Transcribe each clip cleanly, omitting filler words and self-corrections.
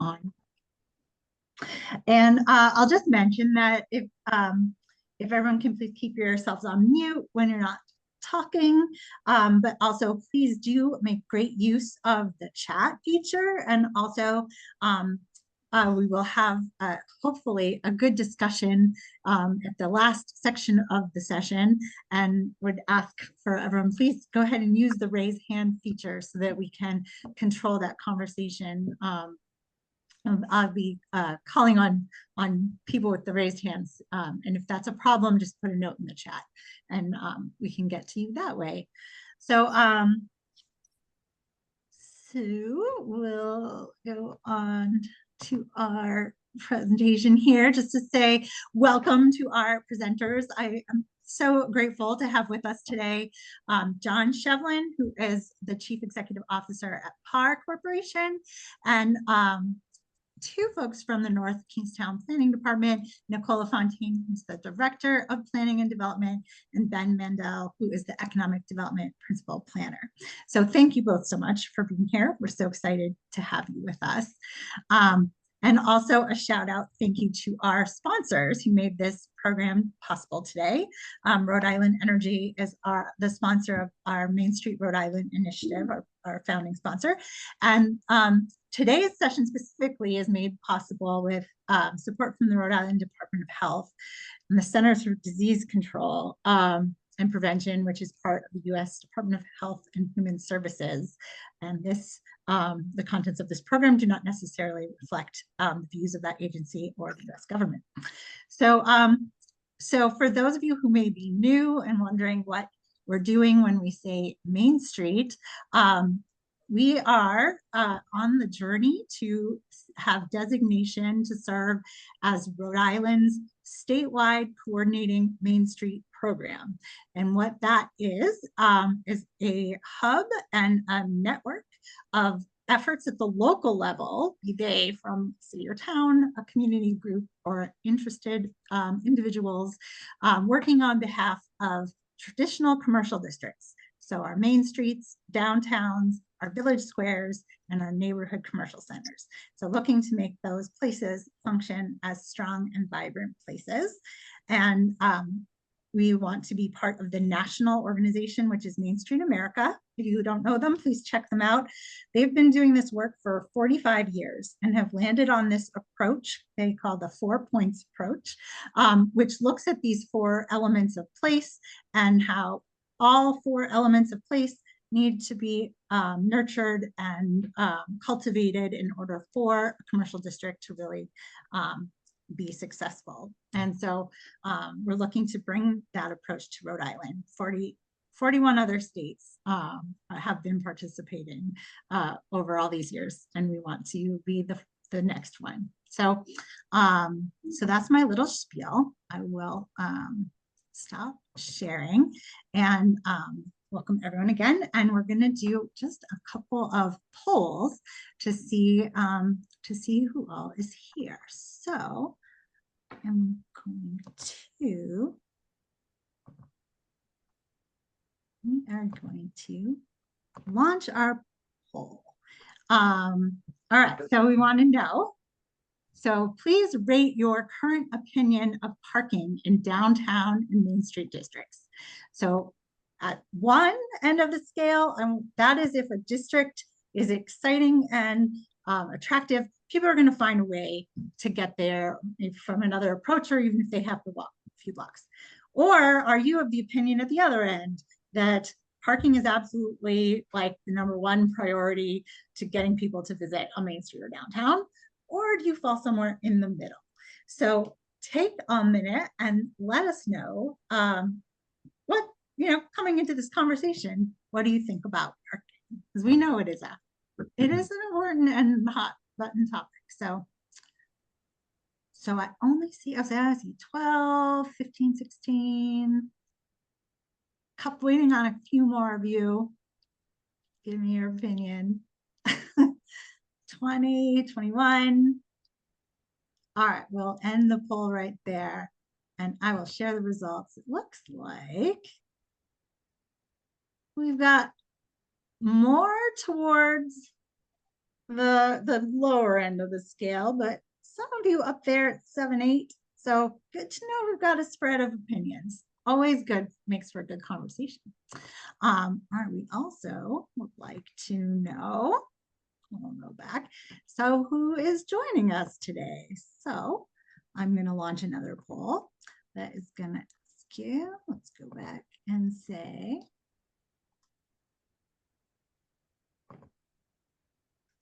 on. And I'll just mention that if everyone can please keep yourselves on mute when you're not talking, but also please do make great use of the chat feature. And also we will have hopefully a good discussion at the last section of the session, and would ask for everyone, please go ahead and use the raise hand feature so that we can control that conversation. I'll be calling on people with the raised hands. And if that's a problem, just put a note in the chat and we can get to you that way. So, we'll go on to our presentation here just to say welcome to our presenters. I am so grateful to have with us today John Shevlin, who is the Chief Executive Officer at Pare Corporation, and two folks from the North Kingstown Planning Department, Nicola Fontaine, who's the Director of Planning and Development, and Ben Mandel, who is the Economic Development Principal Planner. So thank you both so much for being here. We're so excited to have you with us. And also a shout out, thank you to our sponsors who made this program possible today. Rhode Island Energy is the sponsor of our Main Street Rhode Island initiative, our founding sponsor. And today's session specifically is made possible with support from the Rhode Island Department of Health and the Centers for Disease Control and Prevention, which is part of the U.S. Department of Health and Human Services. And this, the contents of this program do not necessarily reflect the views of that agency or the U.S. government. So, so for those of you who may be new and wondering what we're doing when we say Main Street, we are on the journey to have designation to serve as Rhode Island's statewide coordinating Main Street program. And what that is a hub and a network of efforts at the local level, be they from city or town, a community group, or interested individuals working on behalf of traditional commercial districts. So our main streets, downtowns, our village squares, and our neighborhood commercial centers. So looking to make those places function as strong and vibrant places. And we want to be part of the national organization, which is Main Street America. If you don't know them, please check them out. They've been doing this work for 45 years and have landed on this approach they call the 4 points approach, which looks at these 4 elements of place and how all 4 elements of place need to be nurtured and cultivated in order for a commercial district to really be successful. And so we're looking to bring that approach to Rhode Island. 41 other states have been participating over all these years, and we want to be the next one. So, so that's my little spiel. I will stop sharing and welcome everyone again. And we're going to do just a couple of polls to see who all is here. So I'm going to, we are going to launch our poll. All right, so we want to know. So please rate your current opinion of parking in downtown and Main Street districts. So at one end of the scale, and that is if a district is exciting and attractive, people are going to find a way to get there from another approach, or even if they have to walk a few blocks. Or are you of the opinion at the other end that parking is absolutely like the #1 priority to getting people to visit a Main Street or downtown? Or do you fall somewhere in the middle? So take a minute and let us know what, coming into this conversation, what do you think about parking? Because we know it is an important and hot button topic. So I only see, I see 12, 15, 16, waiting on a few more of you. Give me your opinion. 20, 21. All right, we'll end the poll right there and I will share the results. It looks like we've got more towards the lower end of the scale, but some of you up there at 7, 8. So good to know we've got a spread of opinions. Always good, makes for a good conversation. We also would like to know, we'll go back. So who is joining us today? So I'm going to launch another poll that is going to ask you, let's go back and say,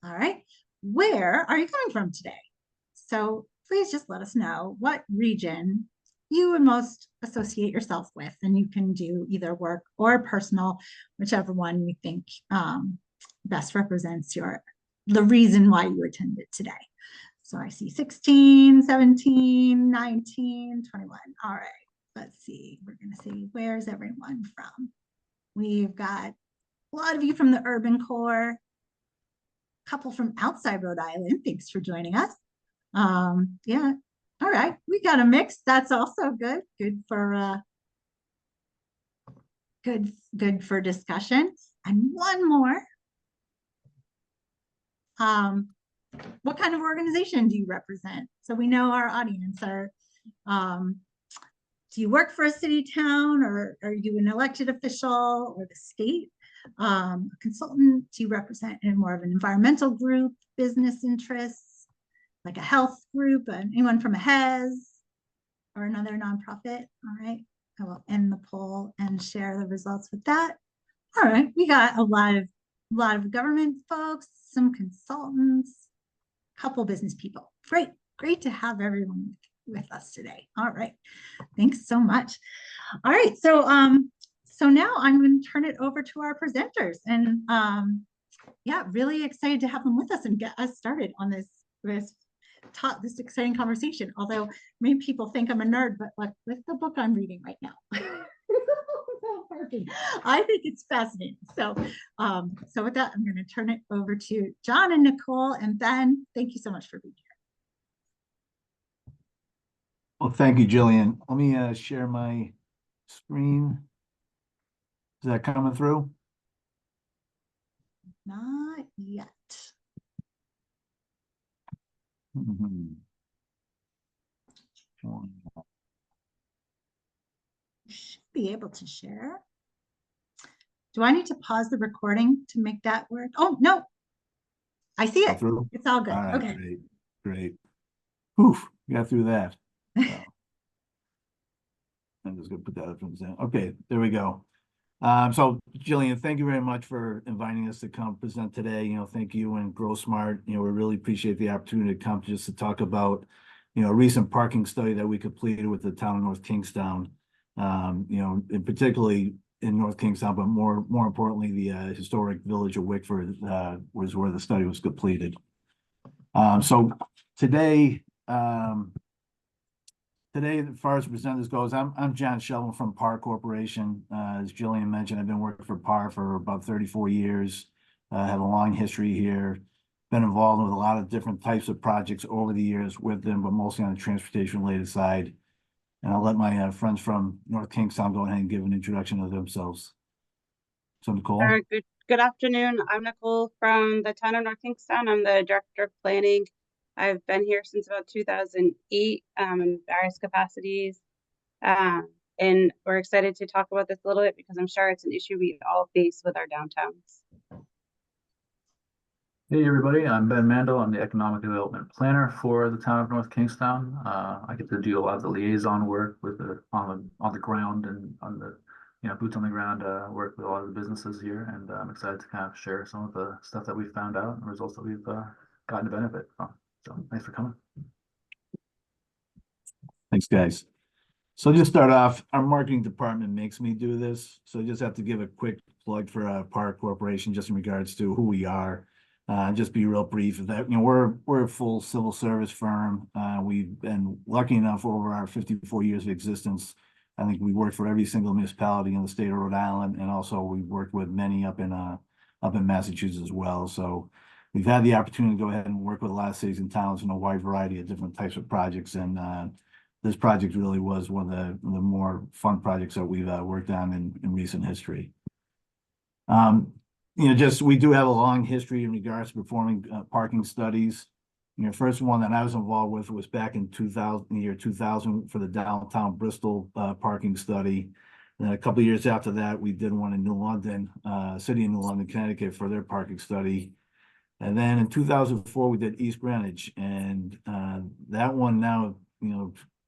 all right, where are you coming from today? So please just let us know what region you would most associate yourself with, and you can do either work or personal, whichever one you think best represents the reason why you attended today. So I see 16, 17, 19, 21. All right, let's see. We're going to see, where's everyone from? We've got a lot of you from the urban core, a couple from outside Rhode Island. Thanks for joining us. Yeah. All right. We got a mix. That's also good. Good for good for discussion. And one more. What kind of organization do you represent? So we know our audience are, do you work for a city, town, or are you an elected official or the state? A consultant? Do you represent in more of an environmental group, business interests, like a health group, anyone from a HES or another nonprofit? All right, I will end the poll and share the results with that. All right, we got a lot of government folks, some consultants, a couple business people. Great to have everyone with us today. All right, thanks so much. All right, so now I'm going to turn it over to our presenters, and yeah, really excited to have them with us and get us started on this exciting conversation. Although many people think I'm a nerd, but look the book I'm reading right now. I think it's fascinating. So with that, I'm going to turn it over to John and Nicole, and Ben. Thank you so much for being here. Well, thank you, Jillian. Let me share my screen. Is that coming through? Not yet. Should be able to share. Do I need to pause the recording to make that work? Oh, no. I see it. It's all good. All right, okay. Great. Oof, got through that. So, I'm just going to put that up from the okay, there we go. So Jillian, thank you very much for inviting us to come present today. Thank you and Grow Smart. We really appreciate the opportunity to come just to talk about, a recent parking study that we completed with the Town of North Kingstown. And particularly in North Kingstown, but more importantly, the historic village of Wickford was where the study was completed. So today, as far as presenters goes, I'm John Shelton from Pare Corporation. As Jillian mentioned, I've been working for Pare for about 34 years. Have a long history here. Been involved with a lot of different types of projects over the years with them, but mostly on the transportation-related side. And I'll let my friends from North Kingstown go ahead and give an introduction of themselves. So, Nicole. Good afternoon. I'm Nicole from the Town of North Kingstown. I'm the Director of Planning. I've been here since about 2008 in various capacities. And we're excited to talk about this a little bit because I'm sure it's an issue we all face with our downtowns. Hey everybody, I'm Ben Mandel. I'm the Economic Development Planner for the Town of North Kingstown. I get to do a lot of the liaison work with on the ground and on the boots on the ground work with a lot of the businesses here, and I'm excited to kind of share some of the stuff that we've found out and results that we've gotten to benefit from. So thanks for coming. Thanks, guys. So just start off, our marketing department makes me do this. So I just have to give a quick plug for Pare Corporation just in regards to who we are. Just be real brief that we're a full civil service firm. We've been lucky enough over our 54 years of existence. I think we work for every single municipality in the state of Rhode Island, and also we've worked with many up in Massachusetts as well. So we've had the opportunity to go ahead and work with a lot of cities and towns in a wide variety of different types of projects. And this project really was one of the more fun projects that we've worked on in recent history. just, we do have a long history in regards to performing parking studies. First one that I was involved with was back in 2000, the year 2000 for the downtown Bristol parking study. And then a couple of years after that, we did one in New London, city of New London, Connecticut for their parking study. And then in 2004, we did East Greenwich, and that one now,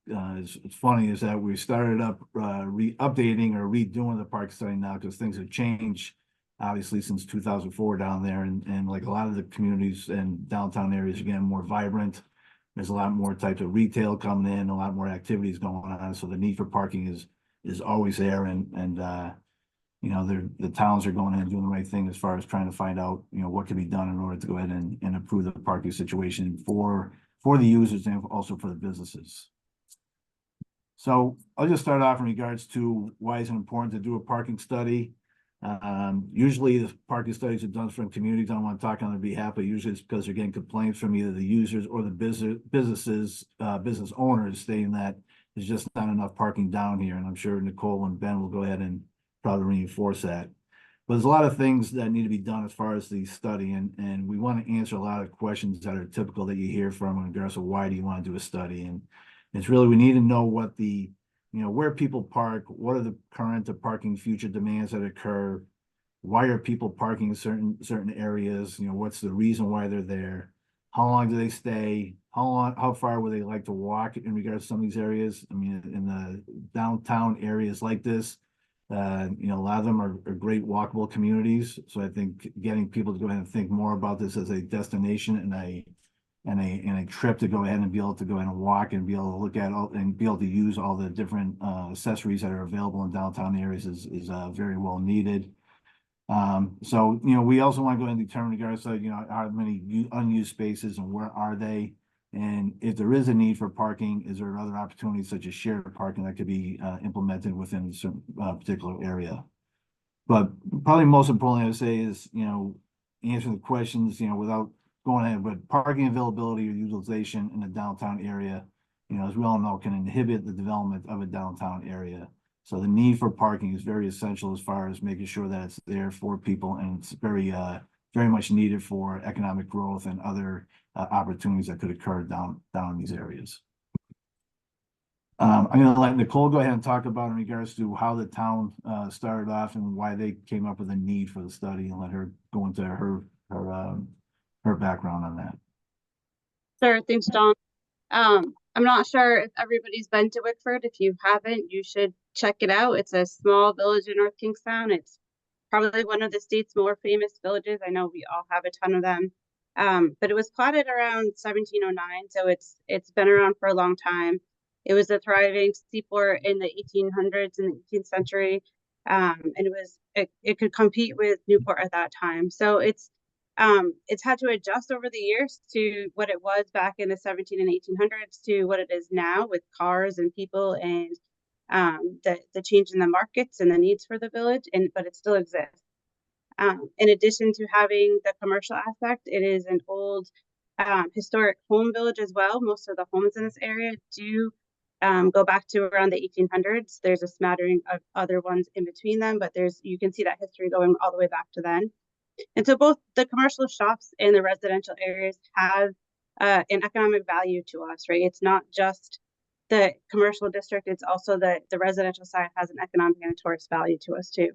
it's funny is that we started up updating or redoing the park study now because things have changed, obviously, since 2004 down there, and like a lot of the communities and downtown areas, again, more vibrant. There's a lot more types of retail coming in, a lot more activities going on, so the need for parking is always there, and the towns are going in and doing the right thing as far as trying to find out, what can be done in order to go ahead and improve the parking situation for the users and also for the businesses. So I'll just start off in regards to why is it important to do a parking study. Usually the parking studies are done from communities. I don't want to talk on their behalf, but usually it's because they're getting complaints from either the users or the business owners stating that there's just not enough parking down here. And I'm sure Nicole and Ben will go ahead and probably reinforce that. But there's a lot of things that need to be done as far as the study, and we want to answer a lot of questions that are typical that you hear from in regards to why do you want to do a study. And it's really, we need to know what the, where people park, what are the current parking future demands that occur, why are people parking in certain areas, what's the reason why they're there, how long do they stay, how far would they like to walk in regards to some of these areas. I mean, in the downtown areas like this, a lot of them are great walkable communities. So I think getting people to go ahead and think more about this as a destination and a trip to go ahead and be able to go ahead and walk and be able to look at all and be able to use all the different accessories that are available in downtown areas is very well needed. So we also want to go ahead and determine regards to how many unused spaces and where are they. And if there is a need for parking, is there other opportunities such as shared parking that could be implemented within a certain particular area? But probably most importantly, I would say is, answering the questions, without going ahead, but parking availability or utilization in the downtown area, as we all know, can inhibit the development of a downtown area. So the need for parking is very essential as far as making sure that it's there for people, and it's very much needed for economic growth and other opportunities that could occur down in these areas. I'm going to let Nicole go ahead and talk about in regards to how the town started off and why they came up with a need for the study, and let her go into her background on that. Sure, thanks, John. I'm not sure if everybody's been to Wickford. If you haven't, you should check it out. It's a small village in North Kingstown. It's probably one of the state's more famous villages. I know we all have a ton of them. But it was platted around 1709, so it's been around for a long time. It was a thriving seaport in the 1800s and the 18th century, and it could compete with Newport at that time. So it's had to adjust over the years to what it was back in the 17 and 1800s to what it is now with cars and people and the change in the markets and the needs for the village, but it still exists. In addition to having the commercial aspect, it is an old historic home village as well. Most of the homes in this area do go back to around the 1800s. There's a smattering of other ones in between them, but you can see that history going all the way back to then. And so both the commercial shops and the residential areas have an economic value to us, right? It's not just the commercial district, it's also the residential side has an economic and a tourist value to us too.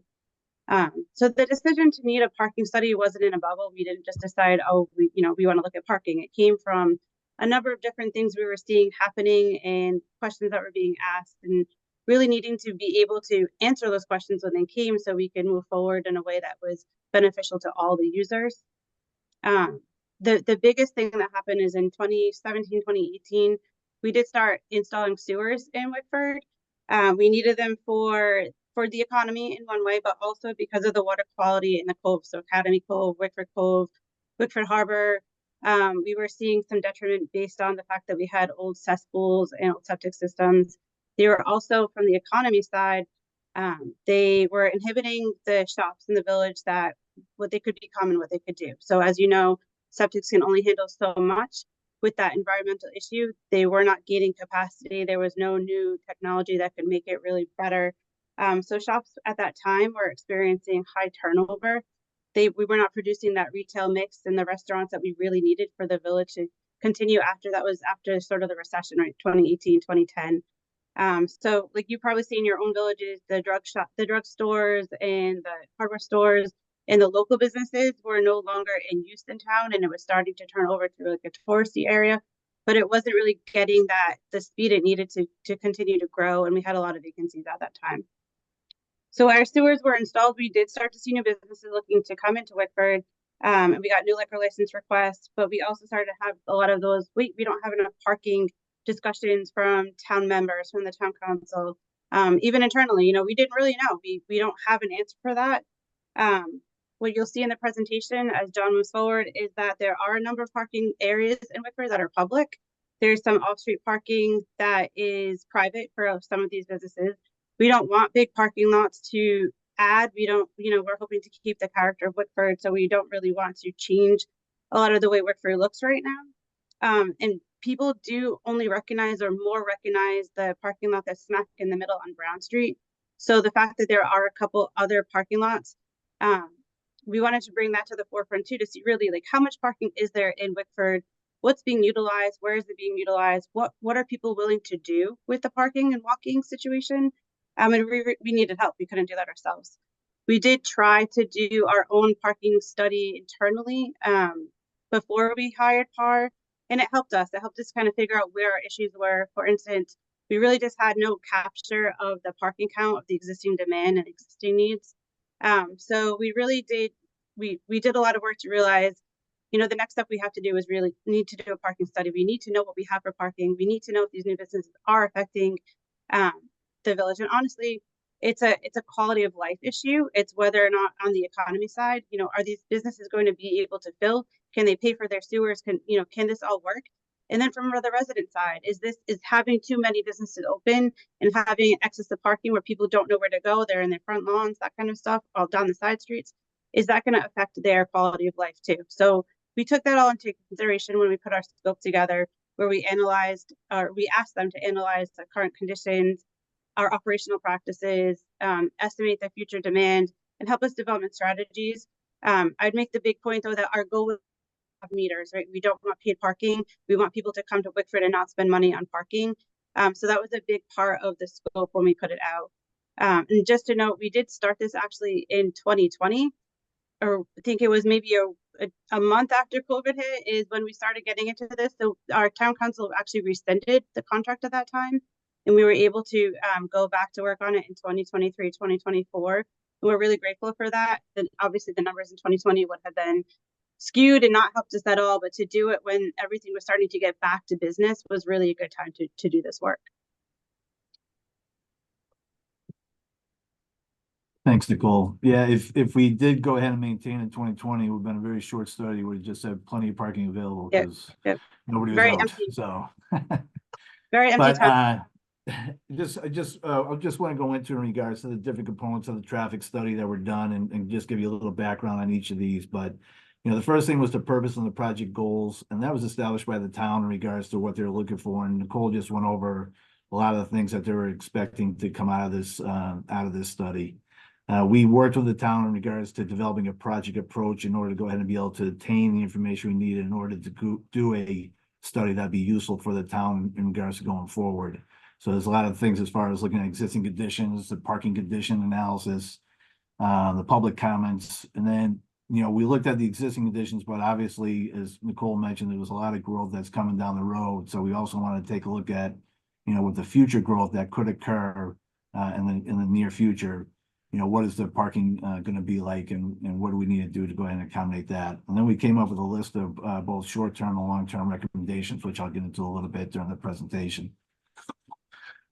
So the decision to need a parking study wasn't in a bubble. We didn't just decide, we want to look at parking. It came from a number of different things we were seeing happening and questions that were being asked, and really needing to be able to answer those questions when they came so we could move forward in a way that was beneficial to all the users. The biggest thing that happened is in 2017, 2018, we did start installing sewers in Wickford. We needed them for the economy in one way, but also because of the water quality in the cove. So Academy Cove, Wickford Harbor. We were seeing some detriment based on the fact that we had old cesspools and old septic systems. They were also, from the economy side, they were inhibiting the shops in the village that what they could become and what they could do. So as you know, septics can only handle so much. With that environmental issue, they were not gaining capacity. There was no new technology that could make it really better. So shops at that time were experiencing high turnover. we were not producing that retail mix and the restaurants that we really needed for the village to continue after sort of the recession, right? 2018, 2010. So like you probably see in your own villages, the drug stores and the hardware stores and the local businesses were no longer in use in town, and it was starting to turn over to like a touristy area, but it wasn't really getting the speed it needed to continue to grow. And we had a lot of vacancies at that time. So our sewers were installed. We did start to see new businesses looking to come into Wickford. And we got new liquor license requests, but we also started to have a lot of those, we don't have enough parking discussions from town members, from the town council, even internally. We didn't really know. We don't have an answer for that. What you'll see in the presentation as John moves forward is that there are a number of parking areas in Wickford that are public. There's some off-street parking that is private for some of these businesses. We don't want big parking lots to add. We don't, we're hoping to keep the character of Wickford, so we don't really want to change a lot of the way Wickford looks right now. And people do only recognize or more recognize the parking lot that's smack in the middle on Brown Street. So the fact that there are a couple other parking lots, we wanted to bring that to the forefront too, to see really like how much parking is there in Wickford, what's being utilized, where is it being utilized, what are people willing to do with the parking and walking situation. And we needed help. We couldn't do that ourselves. We did try to do our own parking study internally before we hired PAR, and it helped us. It helped us kind of figure out where our issues were. For instance, we really just had no capture of the parking count of the existing demand and existing needs. So we really did, we did a lot of work to realize, the next step we have to do is really need to do a parking study. We need to know what we have for parking. We need to know if these new businesses are affecting the village. And honestly, it's a quality of life issue. It's whether or not on the economy side, are these businesses going to be able to fill? Can they pay for their sewers? Can this all work? And then from the resident side, is having too many businesses open and having excess of parking where people don't know where to go, they're in their front lawns, that kind of stuff, all down the side streets, is that going to affect their quality of life too? So we took that all into consideration when we put our scope together, where we asked them to analyze the current conditions, our operational practices, estimate the future demand, and help us develop strategies. I'd make the big point though that our goal is to have meters, right? We don't want paid parking. We want people to come to Wickford and not spend money on parking. So that was a big part of the scope when we put it out. And just to note, we did start this actually in 2020, or I think it was maybe a month after COVID hit is when we started getting into this. So our town council actually rescinded the contract at that time, and we were able to go back to work on it in 2023, 2024. And we're really grateful for that. And obviously the numbers in 2020 would have been skewed and not helped us at all, but to do it when everything was starting to get back to business was really a good time to do this work. Thanks, Nicole. Yeah, if we did go ahead and maintain in 2020, it would have been a very short study. We just had plenty of parking available because nobody was Very out. empty. So very empty time. I just want to go into in regards to the different components of the traffic study that were done and just give you a little background on each of these. But the first thing was the purpose and the project goals, and that was established by the town in regards to what they're looking for. And Nicole just went over a lot of the things that they were expecting to come out of this study. We worked with the town in regards to developing a project approach in order to go ahead and be able to obtain the information we needed in order to do a study that'd be useful for the town in regards to going forward. So there's a lot of things as far as looking at existing conditions, the parking condition analysis, the public comments, and then we looked at the existing conditions, but obviously, as Nicole mentioned, there was a lot of growth that's coming down the road. So we also want to take a look at, with the future growth that could occur in the near future. What is the parking going to be like, and what do we need to do to go ahead and accommodate that? And then we came up with a list of both short-term and long-term recommendations, which I'll get into a little bit during the presentation.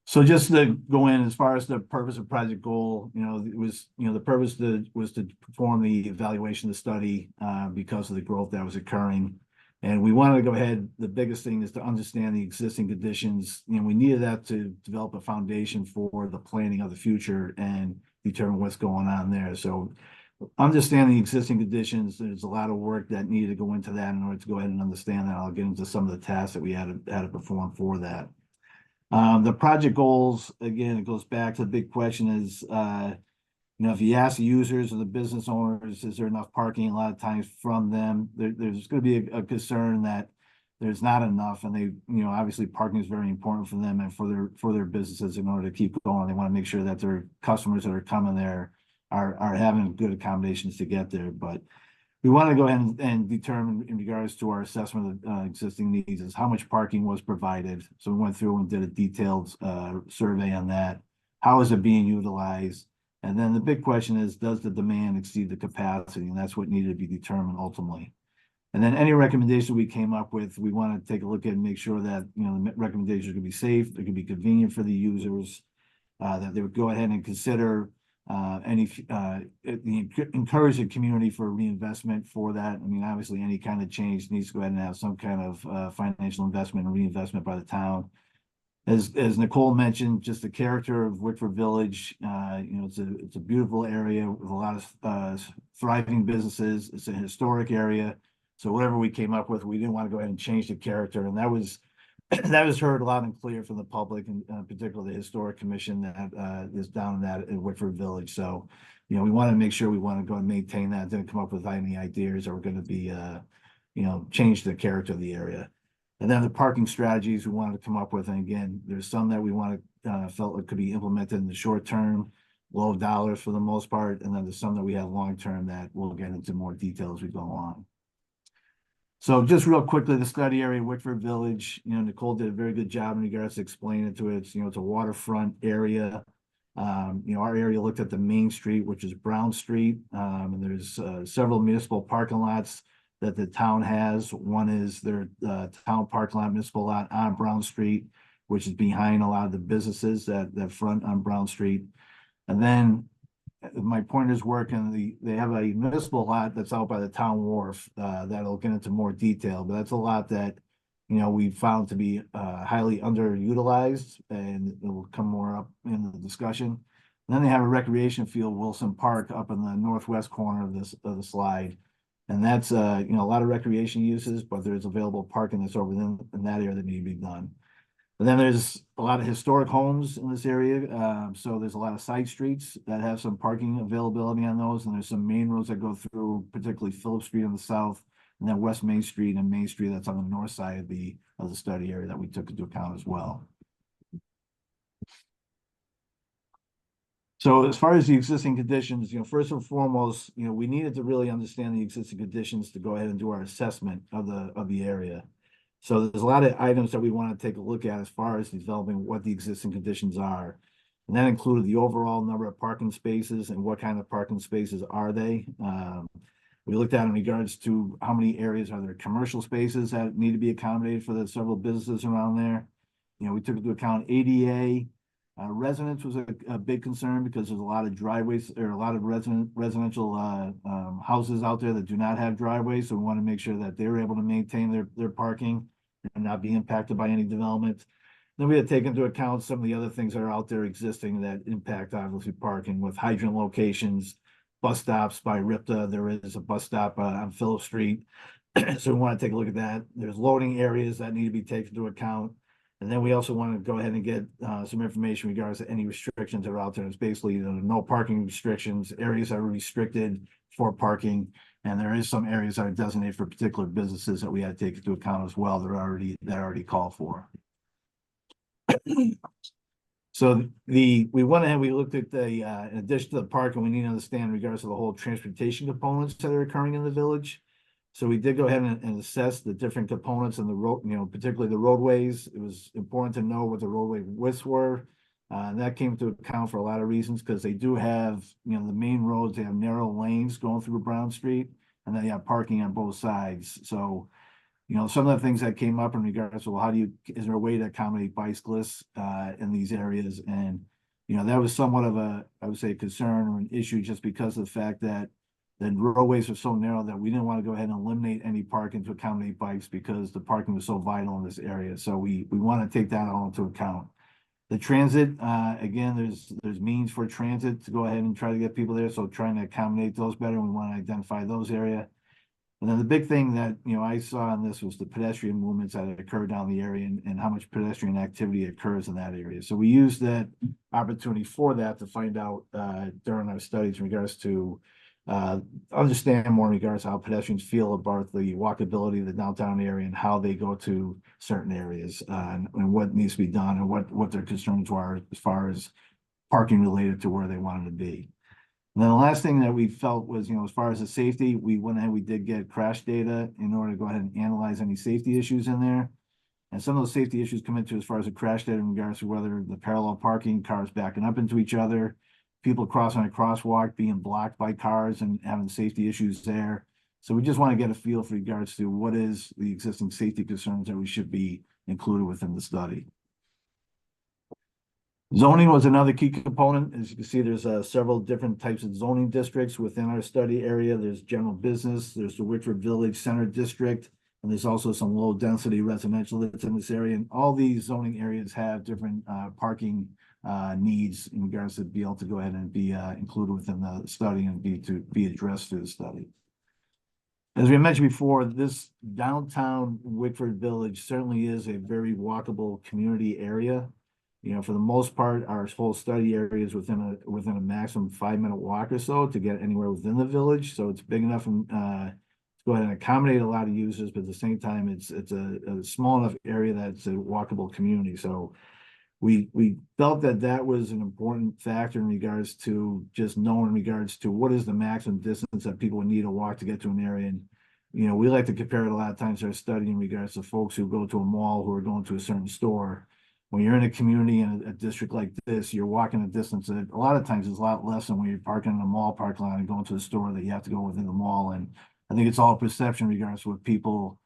So just to go in as far as the purpose of project goal, it was, the purpose was to perform the evaluation of the study because of the growth that was occurring. And we wanted to go ahead, the biggest thing is to understand the existing conditions. We needed that to develop a foundation for the planning of the future and determine what's going on there. So understanding the existing conditions, there's a lot of work that needed to go into that in order to go ahead and understand that. I'll get into some of the tasks that we had to perform for that. The project goals, again, it goes back to the big question is, You know, if you ask the users or the business owners, is there enough parking? A lot of times from them, there's going to be a concern that there's not enough, and they, you know, obviously parking is very important for them and for their businesses in order to keep going. They want to make sure that their customers that are coming there are having good accommodations to get there. But we want to go ahead and determine in regards to our assessment of existing needs is how much parking was provided. So we went through and did a detailed survey on that. How is it being utilized? And then the big question is, does the demand exceed the capacity? And that's what needed to be determined ultimately. And then any recommendation we came up with, we want to take a look at and make sure that, you know, the recommendations could be safe, they could be convenient for the users, that they would go ahead and consider encourage the community for reinvestment for that. I mean, obviously, any kind of change needs to go ahead and have some kind of financial investment and reinvestment by the town. As Nicole mentioned, just the character of Wickford Village, you know, it's a beautiful area with a lot of thriving businesses. It's a historic area. So whatever we came up with, we didn't want to go ahead and change the character. And that was heard loud and clear from the public, and particularly the historic commission that is down in that in Wickford Village. So, you know, we want to make sure we want to go and maintain that, didn't come up with any ideas that were going to be, you know, change the character of the area. And then the parking strategies we wanted to come up with. And again, there's some that we want to felt it could be implemented in the short term, low dollars for the most part. And then there's some that we have long term that we'll get into more detail as we go along. So just real quickly, the study area, Wickford Village, you know, Nicole did a very good job in regards to explaining to it. It's, you know, it's a waterfront area. You know, our area looked at the main street, which is Brown Street. And there's several municipal parking lots that the town has. One is their town parking lot, municipal lot on Brown Street, which is behind a lot of the businesses that front on Brown Street. And then my pointer's working, they have a municipal lot that's out by the town wharf that'll get into more detail, but that's a lot that, you know, we found to be highly underutilized, and it will come more up in the discussion. And then they have a recreation field, Wilson Park, up in the northwest corner of the slide. And that's, you know, a lot of recreation uses, but there's available parking that's over in that area that need to be done. And then there's a lot of historic homes in this area. So there's a lot of side streets that have some parking availability on those. And there's some main roads that go through, particularly Phillip Street on the south, and then West Main Street and Main Street that's on the north side of the study area that we took into account as well. So as far as the existing conditions, you know, first and foremost, you know, we needed to really understand the existing conditions to go ahead and do our assessment of the area. So there's a lot of items that we want to take a look at as far as developing what the existing conditions are. And that included the overall number of parking spaces and what kind of parking spaces are they. We looked at in regards to how many areas are there commercial spaces that need to be accommodated for the several businesses around there. You know, we took into account ADA. Residence was a big concern because there's a lot of driveways or a lot of residential houses out there that do not have driveways. So we want to make sure that they're able to maintain their parking and not be impacted by any development. Then we had to take into account some of the other things that are out there existing that impact obviously parking, with hydrant locations, bus stops by RIPTA. There is a bus stop on Phillip Street. So we want to take a look at that. There's loading areas that need to be taken into account. And then we also want to go ahead and get some information in regards to any restrictions that are out there. It's basically, you know, no parking restrictions, areas that are restricted for parking. And there is some areas that are designated for particular businesses that we had to take into account as well that are already called for. So we went ahead, we looked at the, in addition to the parking, we need to understand in regards to the whole transportation components that are occurring in the village. So we did go ahead and assess the different components in the road, you know, particularly the roadways. It was important to know what the roadway widths were. And that came to account for a lot of reasons, because they do have, you know, the main roads, they have narrow lanes going through Brown Street, and then you have parking on both sides. So, you know, some of the things that came up in regards to, well, is there a way to accommodate bicyclists in these areas? And, you know, that was somewhat of I would say, concern or an issue, just because of the fact that the roadways are so narrow that we didn't want to go ahead and eliminate any parking to accommodate bikes, because the parking was so vital in this area. So we want to take that all into account. The transit, again, there's means for transit to go ahead and try to get people there. So trying to accommodate those better. We want to identify those areas. And then the big thing that, I saw in this was the pedestrian movements that occur down the area and how much pedestrian activity occurs in that area. So we used that opportunity for that to find out during our studies in regards to understand more in regards to how pedestrians feel about the walkability of the downtown area and how they go to certain areas and what needs to be done and what their concerns were as far as parking related to where they wanted to be. And then the last thing that we felt was, as far as the safety, we went ahead, we did get crash data in order to go ahead and analyze any safety issues in there. And some of those safety issues come into as far as the crash data in regards to whether the parallel parking, cars backing up into each other, people crossing a crosswalk, being blocked by cars and having safety issues there. So we just want to get a feel for regards to what is the existing safety concerns that we should be included within the study. Zoning was another key component. As you can see, there's several different types of zoning districts within our study area. There's general business, there's the Wickford Village Center District, and there's also some low density residential that's in this area. And all these zoning areas have different parking needs in regards to be able to go ahead and be included within the study and be addressed through the study. As we mentioned before, this downtown Wickford Village certainly is a very walkable community area. For the most part, our whole study area is within a maximum 5-minute walk or so to get anywhere within the village. So it's big enough and to go ahead and accommodate a lot of users, but at the same time, it's a small enough area that it's a walkable community. So we felt that was an important factor in regards to just knowing in regards to what is the maximum distance that people would need to walk to get to an area. And we like to compare it a lot of times to our study in regards to folks who go to a mall who are going to a certain store. When you're in a community in a district like this, you're walking a distance that a lot of times is a lot less than when you're parking in a mall parking lot and going to the store that you have to go within the mall. And I think it's all perception in regards to what people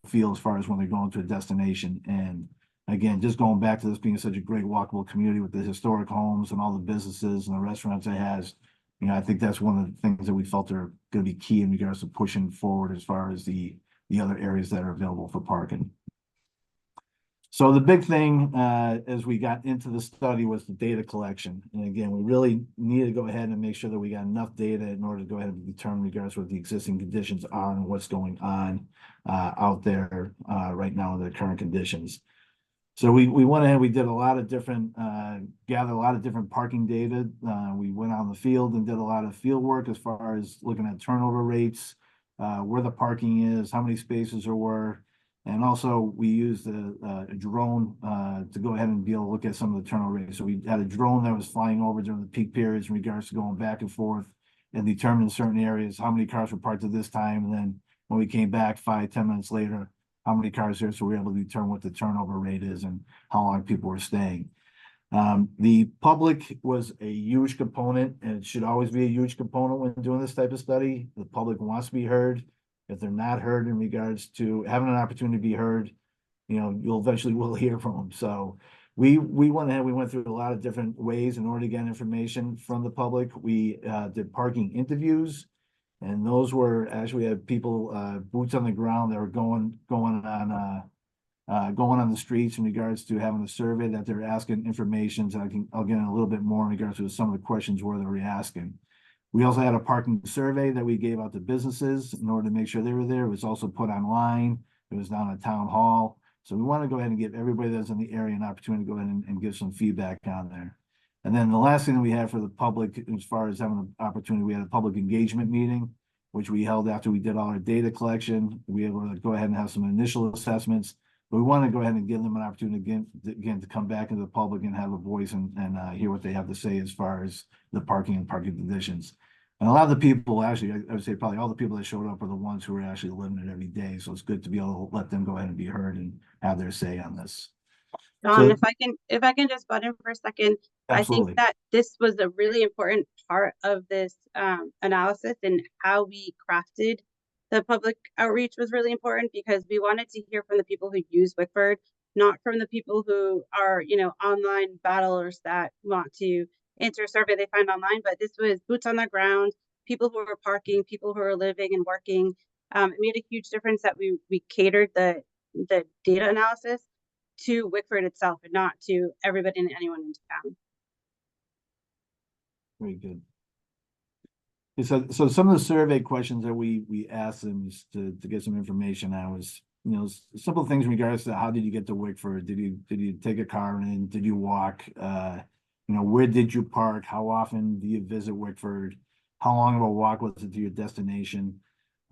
feel as far as when they're going to a destination. And again, just going back to this being such a great walkable community with the historic homes and all the businesses and the restaurants it has, I think that's one of the things that we felt are going to be key in regards to pushing forward as far as the other areas that are available for parking. So the big thing as we got into the study was the data collection. And again, we really need to go ahead and make sure that we got enough data in order to go ahead and determine regards to what the existing conditions are and what's going on out there right now in the current conditions. So we went ahead, we did a lot of different, gathered a lot of different parking data. We went out in the field and did a lot of field work as far as looking at turnover rates, where the parking is, how many spaces there were. And also we used a drone to go ahead and be able to look at some of the turnover rates. So we had a drone that was flying over during the peak periods in regards to going back and forth and determining certain areas, how many cars were parked at this time. And then when we came back 5-10 minutes later, how many cars there. So we were able to determine what the turnover rate is and how long people were staying. The public was a huge component, and it should always be a huge component when doing this type of study. The public wants to be heard. If they're not heard in regards to having an opportunity to be heard, you'll eventually will hear from them. So we went ahead, we went through a lot of different ways in order to get information from the public. We did parking interviews, and those were actually had people boots on the ground that were going on the streets in regards to having a survey that they're asking information. So I'll get in a little bit more in regards to some of the questions where they were asking. We also had a parking survey that we gave out to businesses in order to make sure they were there. It was also put online. It was down at town hall. So we want to go ahead and give everybody that's in the area an opportunity to go ahead and give some feedback on there. And then the last thing that we had for the public, as far as having an opportunity, we had a public engagement meeting, which we held after we did all our data collection. We were able to go ahead and have some initial assessments. But we want to go ahead and give them an opportunity again to come back into the public and have a voice and hear what they have to say as far as the parking and parking conditions. And a lot of the people, actually, I would say probably all the people that showed up are the ones who are actually living it every day. So it's good to be able to let them go ahead and be heard and have their say on this. John, So, if I can just butt in for a second, absolutely. I think that this was a really important part of this analysis, and how we crafted the public outreach was really important, because we wanted to hear from the people who use Wickford, not from the people who are, online battlers that want to answer a survey they find online. But this was boots on the ground, people who are parking, people who are living and working. It made a huge difference that we catered the data analysis to Wickford itself and not to everybody and anyone in town. Very good. So some of the survey questions that we asked them is to get some information on was, simple things in regards to how did you get to Wickford? Did you take a car in? Did you walk? Where did you park? How often do you visit Wickford? How long of a walk was it to your destination?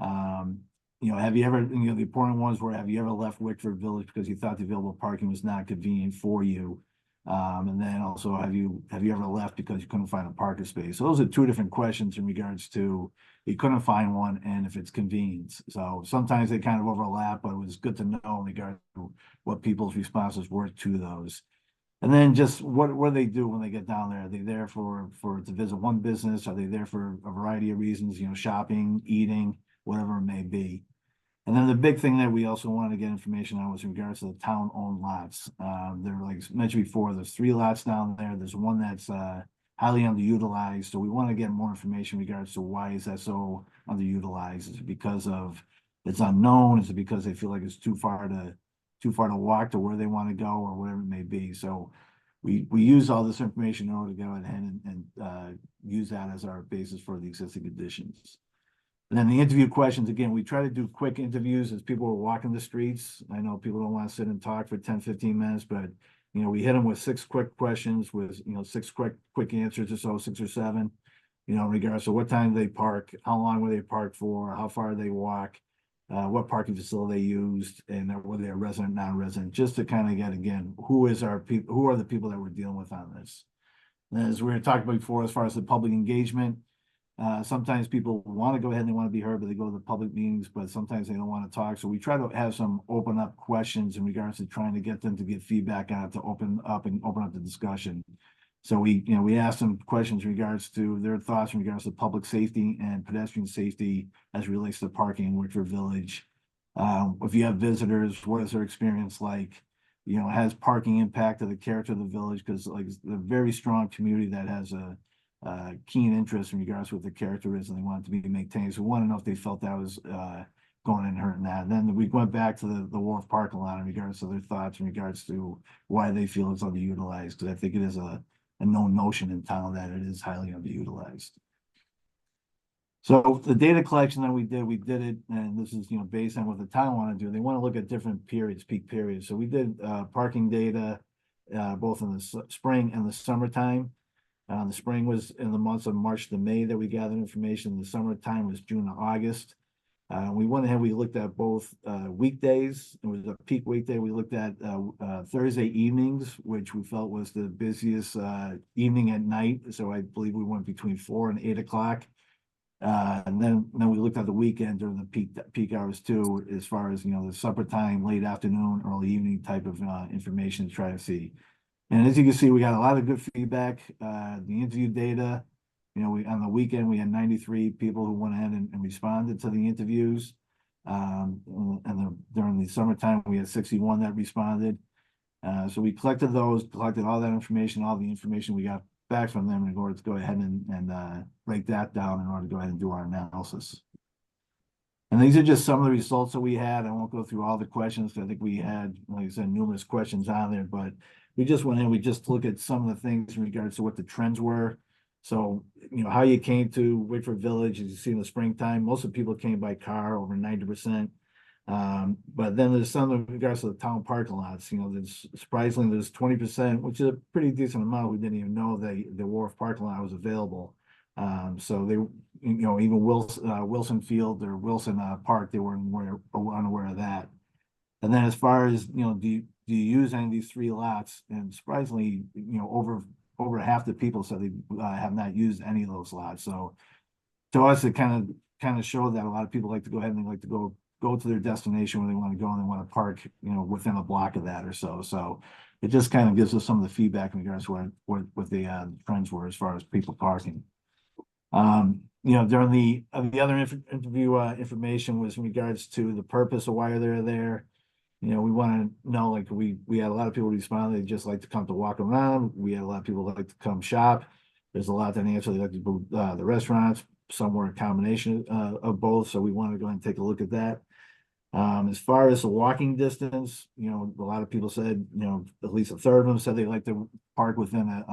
Have you ever, the important ones were, have you ever left Wickford Village because you thought the available parking was not convenient for you? And then also, have you ever left because you couldn't find a parking space? So those are two different questions in regards to you couldn't find one and if it's convenience. So sometimes they kind of overlap, but it was good to know in regard to what people's responses were to those. And then just what do they do when they get down there? Are they there for to visit one business? Are they there for a variety of reasons, shopping, eating, whatever it may be? And then the big thing that we also wanted to get information on was in regards to the town-owned lots. There, like mentioned before, there's 3 lots down there. There's one that's highly underutilized. So we want to get more information in regards to why is that so underutilized? Is it because of it's unknown? Is it because they feel like it's too far to walk to where they want to go or whatever it may be? So we use all this information in order to go ahead and use that as our basis for the existing conditions. And then the interview questions, again, we try to do quick interviews as people are walking the streets. I know people don't want to sit and talk for 10, 15 minutes, but, we hit them with 6 quick questions with, 6 quick answers or so, 6 or 7, in regards to what time they park, how long were they parked for, how far they walk, what parking facility they used, and whether they're resident, non-resident, just to kind of get, again, who are the people that we're dealing with on this. And as we were talking about before, as far as the public engagement, sometimes people want to go ahead and they want to be heard, but they go to the public meetings, but sometimes they don't want to talk. So we try to have some open up questions in regards to trying to get them to get feedback on it, to open up the discussion. So we asked them questions in regards to their thoughts in regards to public safety and pedestrian safety as it relates to parking in Wickford Village. If you have visitors, what is their experience like? Has parking impacted the character of the village? Because like the very strong community that has a keen interest in regards to what the character is, and they want it to be maintained. So we want to know if they felt that was going in and hurting that. And then we went back to the Wharf parking lot in regards to their thoughts in regards to why they feel it's underutilized, because I think it is a known notion in town that it is highly underutilized. So the data collection that we did it, and this is based on what the town want to do. They want to look at different periods, peak periods. So we did parking data both in the spring and the summertime. The spring was in the months of March to May that we gathered information. The summertime was June to August. We went ahead, we looked at both weekdays. It was a peak weekday. We looked at Thursday evenings, which we felt was the busiest evening at night. So I believe we went between 4 and 8 o'clock. And then we looked at the weekend during the peak hours too, as far as, the supper time, late afternoon, early evening type of information to try to see. And as you can see, we got a lot of good feedback. The interview data, on the weekend, we had 93 people who went ahead and responded to the interviews. During the summertime, we had 61 that responded. So we collected all that information, all the information we got back from them in order to go ahead and break that down in order to go ahead and do our analysis. And these are just some of the results that we had. I won't go through all the questions. I think we had, like I said, numerous questions on there, but we just went in, we just look at some of the things in regards to what the trends were. So, how you came to Wickford Village, as you see in the springtime, most of the people came by car, over 90%. But then there's some in regards to the town parking lots, surprisingly, there's 20%, which is a pretty decent amount. We didn't even know that the Wharf parking lot was available. So they, even Wilson Field or Wilson Park, they weren't unaware of that. And then as far as, do you use any of these 3 lots? And surprisingly, over half the people said they have not used any of those lots. So to us, it kind of showed that a lot of people like to go ahead and they like to go to their destination where they want to go and they want to park, within a block of that or so. So it just kind of gives us some of the feedback in regards to what the trends were as far as people parking. During the other interview information was in regards to the purpose of why they're there. We want to know, like we had a lot of people respond, they just like to come to walk around. We had a lot of people that like to come shop. There's a lot that answer, they like to go the restaurants, some were a combination of both. So we want to go and take a look at that. As far as the walking distance, a lot of people said, at least a third of them said they like to park within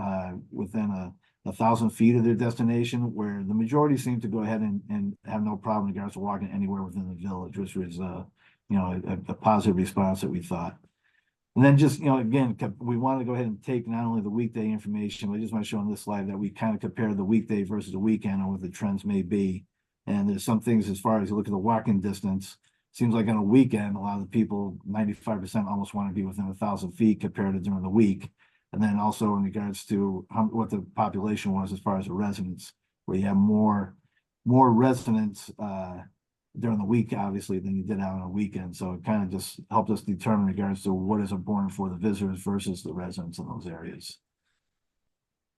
1,000 feet of their destination, where the majority seem to go ahead and have no problem in regards to walking anywhere within the village, which was, a positive response that we thought. And then just, again, we wanted to go ahead and take not only the weekday information, but I just want to show on this slide that we kind of compare the weekday versus the weekend and what the trends may be. And there's some things as far as you look at the walking distance, seems like on a weekend, a lot of the people, 95% almost want to be within 1,000 feet compared to during the week. And then also in regards to what the population was as far as the residents, where you have more residents during the week, obviously, than you did out on a weekend. So it kind of just helped us determine in regards to what is important for the visitors versus the residents in those areas.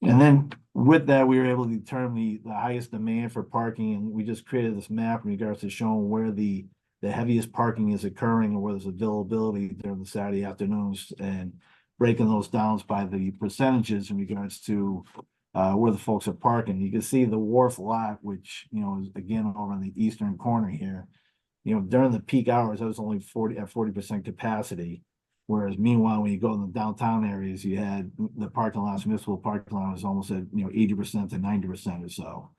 And then with that, we were able to determine the highest demand for parking, and we just created this map in regards to showing where the heaviest parking is occurring and where there's availability during the Saturday afternoons, and breaking those down by the percentages in regards to where the folks are parking. You can see the wharf lot, which, is again over in the eastern corner here. During the peak hours, that was only 40% capacity. Whereas meanwhile, when you go in the downtown areas, you had the parking lots, municipal parking lot was almost at 80% to 90% or so.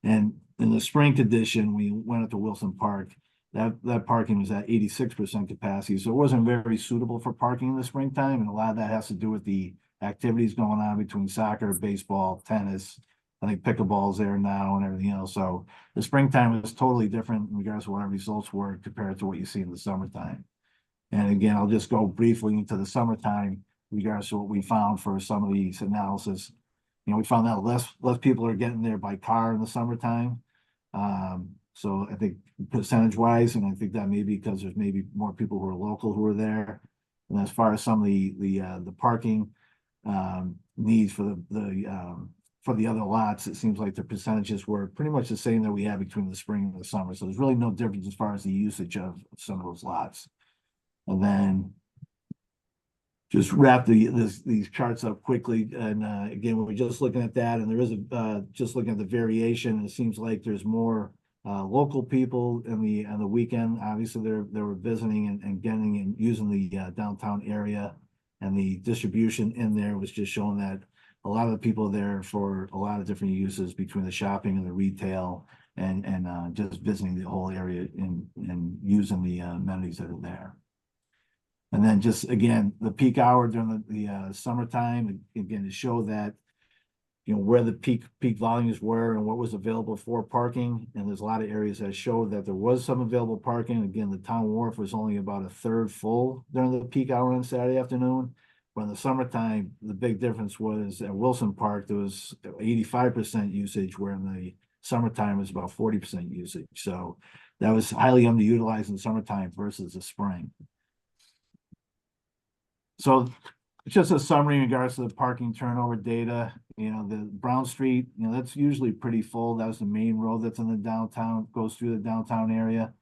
And in the spring condition, we went up to Wilson Park. That parking was at 86% capacity, so it wasn't very suitable for parking in the springtime, and a lot of that has to do with the activities going on between soccer, baseball, tennis. I think pickleball's there now and everything else. So the springtime was totally different in regards to what our results were compared to what you see in the summertime. And again, I'll just go briefly into the summertime in regards to what we found for some of these analysis. We found out less people are getting there by car in the summertime. So I think percentage wise, and I think that may be because there's maybe more people who are local who are there. And as far as some of the parking needs for the other lots, it seems like the percentages were pretty much the same that we had between the spring and the summer. So there's really no difference as far as the usage of some of those lots. And then just wrap these charts up quickly. And again, we're just looking at that, and there is just looking at the variation. It seems like there's more local people on the weekend. Obviously, they were visiting and getting and using the downtown area, and the distribution in there was just showing that a lot of the people there for a lot of different uses between the shopping and the retail and just visiting the whole area and using the amenities that are there. And then just again, the peak hour during the summertime, again, to show that where the peak volumes were and what was available for parking. And there's a lot of areas that showed that there was some available parking. Again, the town wharf was only about a third full during the peak hour on Saturday afternoon. But in the summertime, the big difference was at Wilson Park, there was 85% usage, where in the summertime it was about 40% usage. So that was highly underutilized in the summertime versus the spring. So just a summary in regards to the parking turnover data. The Brown Street, that's usually pretty full. That was the main road that's in the downtown, goes through the downtown area.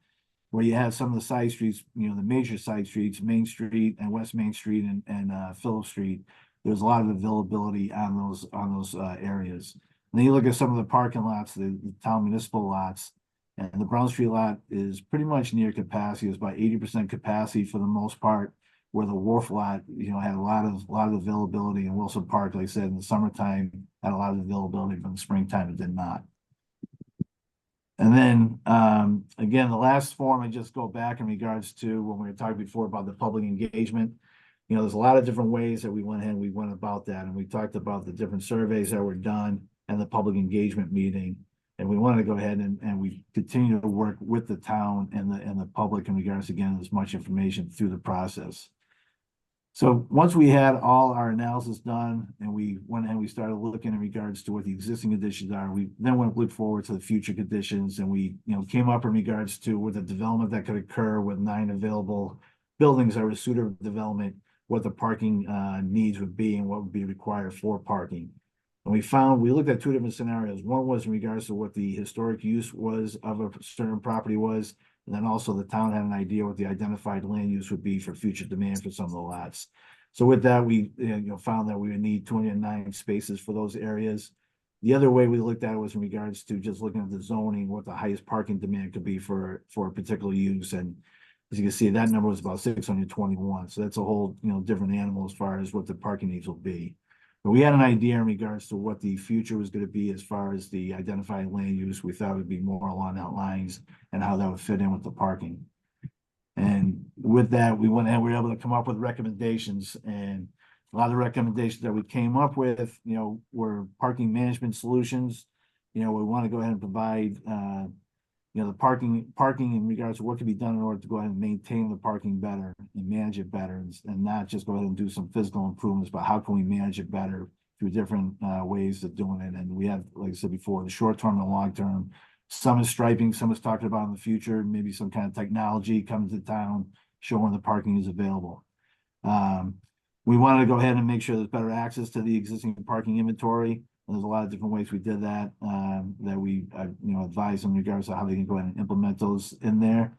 Where you have some of the side streets, the major side streets, Main Street and West Main Street and Phillip Street. There's a lot of availability on those areas. And then you look at some of the parking lots, the town municipal lots, and the Brown Street lot is pretty much near capacity. It's about 80% capacity for the most part. Where the wharf lot, had a lot of availability, in Wilson Park, like I said, in the summertime had a lot of availability, but in the springtime it did not. And then again, the last form, I just go back in regards to when we were talking before about the public engagement. There's a lot of different ways that we went about that, and we talked about the different surveys that were done and the public engagement meeting. And we wanted to go ahead and we continue to work with the town and the public in regards to getting as much information through the process. So once we had all our analysis done and we went and we started looking in regards to what the existing conditions are, we then went to look forward to the future conditions, and we came up in regards to with the development that could occur with 9 available buildings that were suitable development, what the parking needs would be and what would be required for parking. And we looked at 2 different scenarios. One was in regards to what the historic use was of a certain property was. And then also the town had an idea what the identified land use would be for future demand for some of the lots. So with that, we found that we would need 209 spaces for those areas. The other way we looked at it was in regards to just looking at the zoning, what the highest parking demand could be for a particular use. And as you can see, that number was about 621. So that's a whole different animal as far as what the parking needs will be. But we had an idea in regards to what the future was going to be as far as the identified land use. We thought it would be more along that lines and how that would fit in with the parking. And with that, we went ahead, we were able to come up with recommendations, and a lot of the recommendations that we came up with, were parking management solutions. We want to go ahead and provide, the parking in regards to what can be done in order to go ahead and maintain the parking better and manage it better, and not just go ahead and do some physical improvements, but how can we manage it better through different ways of doing it. And we have, like I said before, the short term and the long term. Some is striping, some is talking about in the future, maybe some kind of technology coming to town, showing the parking is available. We wanted to go ahead and make sure there's better access to the existing parking inventory. There's a lot of different ways we did that, that we, advise in regards to how they can go ahead and implement those in there.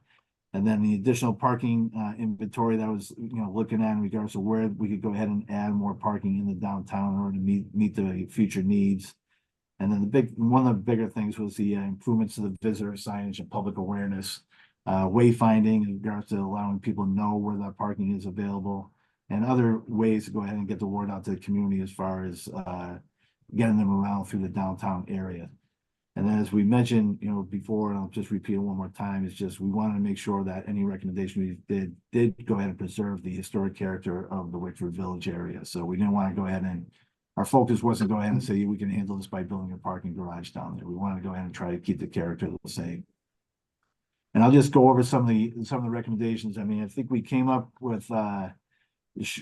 And then the additional parking inventory that was, looking at in regards to where we could go ahead and add more parking in the downtown in order to meet the future needs. And then one of the bigger things was the improvements to the visitor signage and public awareness, wayfinding in regards to allowing people to know where that parking is available, and other ways to go ahead and get the word out to the community as far as getting them around through the downtown area. And then, as we mentioned, before, and I'll just repeat it one more time, it's just we wanted to make sure that any recommendation we did go ahead and preserve the historic character of the Wickford Village area. So we didn't want to go ahead and our focus wasn't go ahead and say we can handle this by building a parking garage down there. We want to go ahead and try to keep the character the same. And I'll just go over some of the recommendations. I mean, I think we came up with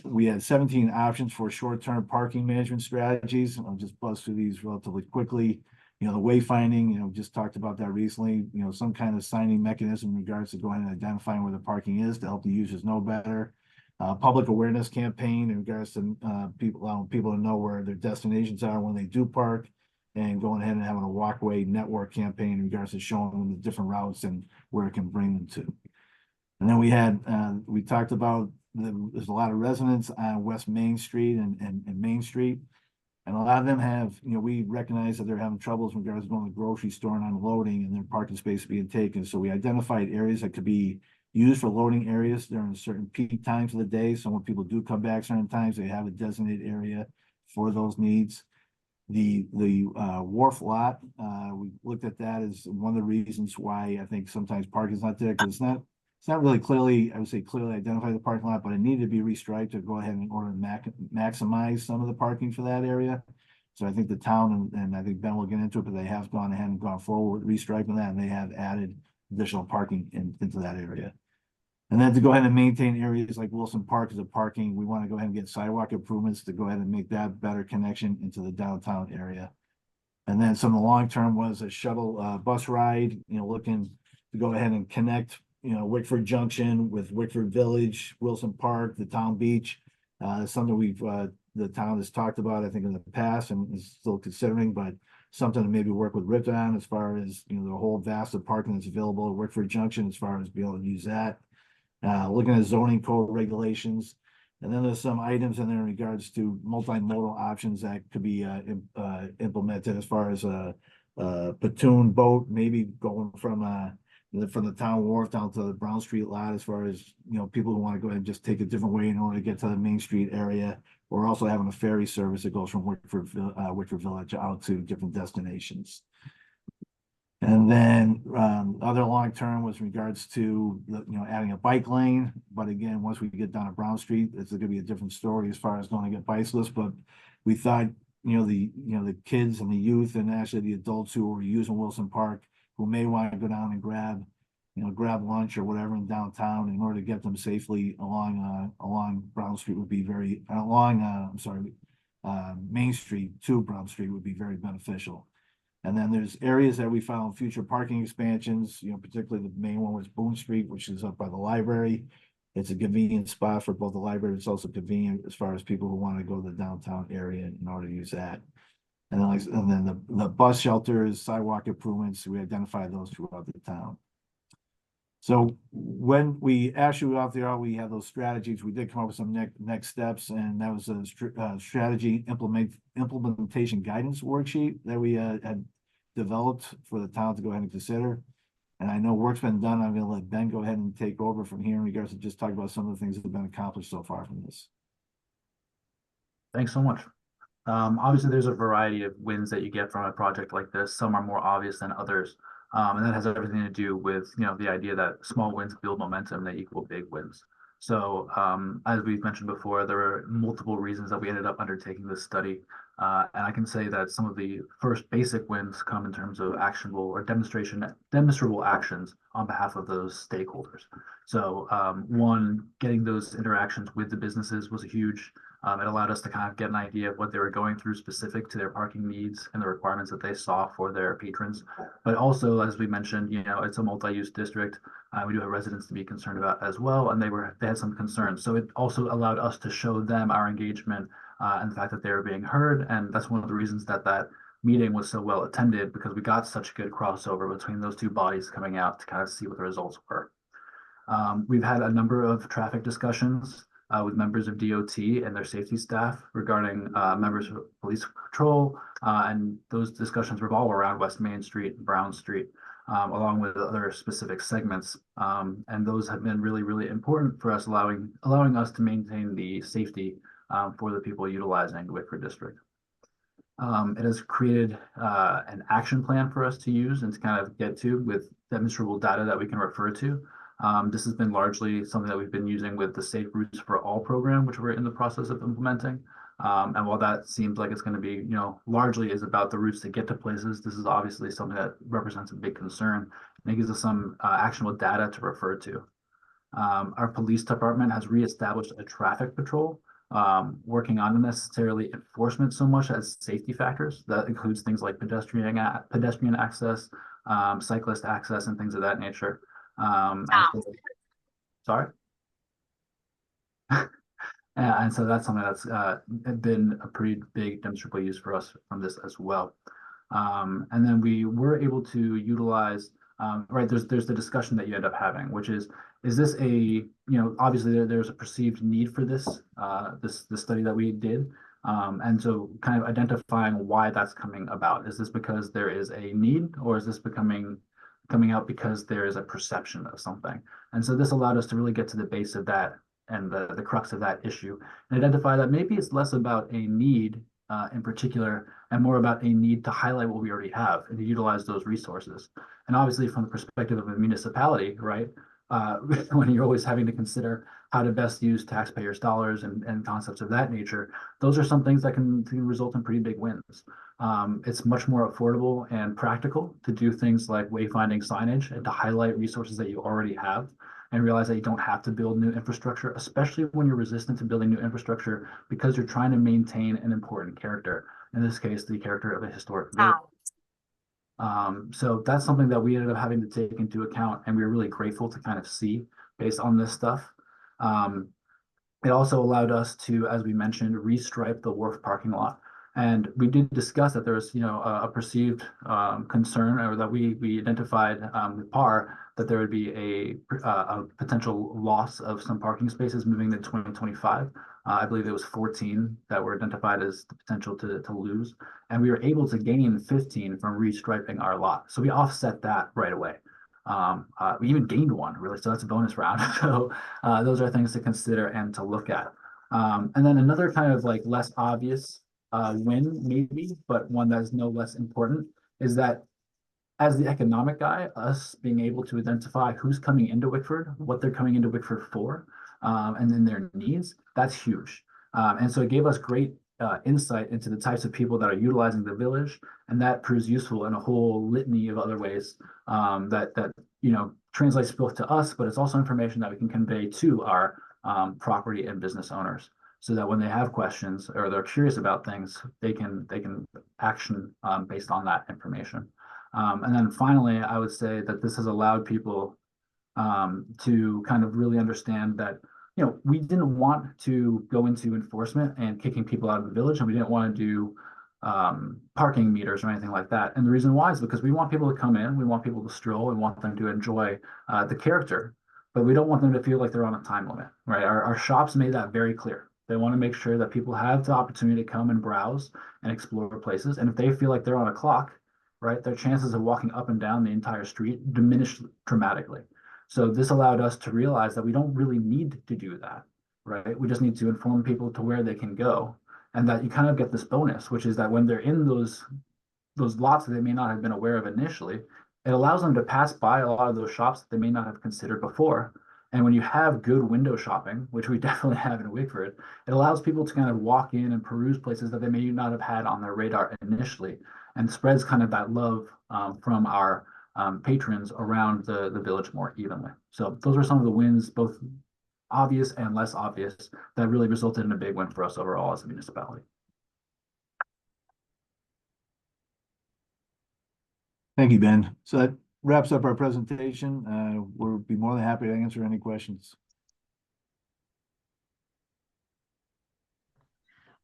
we had 17 options for short-term parking management strategies. I'll just buzz through these relatively quickly. The wayfinding, just talked about that recently. Some kind of signing mechanism in regards to going and identifying where the parking is to help the users know better. Public awareness campaign in regards to allowing people to know where their destinations are when they do park, and going ahead and having a walkway network campaign in regards to showing them the different routes and where it can bring them to. And then we talked about there's a lot of residents on West Main Street and Main Street, and a lot of them have, we recognize that they're having troubles in regards to going to the grocery store and unloading and their parking space being taken. So we identified areas that could be used for loading areas during certain peak times of the day. So when people do come back certain times, they have a designated area for those needs. The wharf lot, we looked at that as one of the reasons why I think sometimes parking is not there, because it's not really clearly, I would say clearly identify the parking lot, but it needed to be restriped to go ahead and order to maximize some of the parking for that area. So I think the town, and I think Ben will get into it, but they have gone ahead and gone forward with restriping that, and they have added additional parking into that area. And then to go ahead and maintain areas like Wilson Park as a parking, we want to go ahead and get sidewalk improvements to go ahead and make that better connection into the downtown area. And then some of the long term was a shuttle bus ride, looking to go ahead and connect, Wickford Junction with Wickford Village, Wilson Park, the town beach. Something the town has talked about, I think, in the past and is still considering, but something to maybe work with Ripon on as far as, the whole vast of parking that's available at Wickford Junction, as far as being able to use that. Looking at zoning code regulations. And then there's some items in there in regards to multimodal options that could be implemented, as far as a pontoon boat, maybe going from the town wharf down to the Brown Street lot, as far as, people who want to go ahead and just take a different way in order to get to the Main Street area. Or also having a ferry service that goes from Wickford Village out to different destinations. And then other long term was in regards to adding a bike lane. But again, once we get down to Brown Street, it's going to be a different story as far as going to get bicyclists. But we thought, the kids and the youth, and actually the adults who were using Wilson Park, who may want to go down and grab lunch or whatever in downtown, in order to get them safely along Brown Street would be Main Street to Brown Street would be very beneficial. And then there's areas that we found future parking expansions, particularly the main one was Boone Street, which is up by the library. It's a convenient spot for both the library. It's also convenient as far as people who want to go to the downtown area in order to use that. And then the bus shelters, sidewalk improvements, we identified those throughout the town. So when we actually out there, we have those strategies. We did come up with some next steps, and that was a strategy implementation guidance worksheet that we had developed for the town to go ahead and consider. And I know work's been done. I'm going to let Ben go ahead and take over from here in regards to just talk about some of the things that have been accomplished so far from this. Thanks so much. Obviously, there's a variety of wins that you get from a project like this. Some are more obvious than others. And that has everything to do with, the idea that small wins build momentum that equal big wins. So, as we've mentioned before, there are multiple reasons that we ended up undertaking this study. And I can say that some of the first basic wins come in terms of actionable or demonstrable actions on behalf of those stakeholders. So, one, getting those interactions with the businesses was a huge. It allowed us to kind of get an idea of what they were going through specific to their parking needs and the requirements that they saw for their patrons. But also, as we mentioned, it's a multi-use district. We do have residents to be concerned about as well, and they had some concerns. So it also allowed us to show them our engagement and the fact that they were being heard. And that's one of the reasons that meeting was so well attended, because we got such good crossover between those two bodies coming out to kind of see what the results were. We've had a number of traffic discussions with members of DOT and their safety staff regarding members of police patrol, and those discussions revolve around West Main Street and Brown Street, along with other specific segments. And those have been really, really important for us, allowing us to maintain the safety for the people utilizing the Wickford district. It has created an action plan for us to use and to kind of get to with demonstrable data that we can refer to. This has been largely something that we've been using with the Safe Routes for All program, which we're in the process of implementing. And while that seems like it's going to be, largely is about the routes to get to places, this is obviously something that represents a big concern, and it gives us some actionable data to refer to. Our police department has reestablished a traffic patrol, working on necessarily enforcement so much as safety factors. That includes things like pedestrian access, cyclist access, and things of that nature. Sorry. And so that's something that's been a pretty big demonstrable use for us from this as well. And then we were able to utilize, right, there's the discussion that you end up having, which is this a, obviously there's a perceived need for this, this study that we did. And so kind of identifying why that's coming about. Is this because there is a need, or is this coming out because there is a perception of something? And so this allowed us to really get to the base of that and the crux of that issue, and identify that maybe it's less about a need in particular and more about a need to highlight what we already have and to utilize those resources. And obviously from the perspective of a municipality, right, when you're always having to consider how to best use taxpayers' dollars and concepts of that nature, those are some things that can result in pretty big wins. It's much more affordable and practical to do things like wayfinding signage and to highlight resources that you already have, and realize that you don't have to build new infrastructure, especially when you're resistant to building new infrastructure because you're trying to maintain an important character. In this case, the character of a historic village. So that's something that we ended up having to take into account, and we were really grateful to kind of see based on this stuff. It also allowed us to, as we mentioned, restripe the wharf parking lot. And we did discuss that there was, a perceived concern, or that we identified with PAR, that there would be a potential loss of some parking spaces moving to 2025. I believe it was 14 that were identified as the potential to lose. And we were able to gain 15 from restriping our lot. So we offset that right away. We even gained one, really, so that's a bonus round. So those are things to consider and to look at. And then another kind of like less obvious win, maybe, but one that is no less important, is that as the economic guy, us being able to identify who's coming into Wickford, what they're coming into Wickford for, and then their needs, that's huge. And so it gave us great insight into the types of people that are utilizing the village, and that proves useful in a whole litany of other ways that translates both to us, but it's also information that we can convey to our property and business owners, so that when they have questions or they're curious about things, they can action based on that information. And then finally, I would say that this has allowed people to kind of really understand that, we didn't want to go into enforcement and kicking people out of the village, and we didn't want to do parking meters or anything like that. And the reason why is because we want people to come in, we want people to stroll, and want them to enjoy the character, but we don't want them to feel like they're on a time limit, right? Our shops made that very clear. They want to make sure that people have the opportunity to come and browse and explore places. And if they feel like they're on a clock, right, their chances of walking up and down the entire street diminish dramatically. So this allowed us to realize that we don't really need to do that, right? We just need to inform people to where they can go. and that you kind of get this bonus, which is that when they're in those lots that they may not have been aware of initially, it allows them to pass by a lot of those shops that they may not have considered before. And when you have good window shopping, which we definitely have in Wickford, it allows people to kind of walk in and peruse places that they may not have had on their radar initially, and spreads kind of that love from our patrons around the village more evenly. So those are some of the wins, both obvious and less obvious, that really resulted in a big win for us overall as a municipality. Thank you, Ben. So that wraps up our presentation. We'll be more than happy to answer any questions.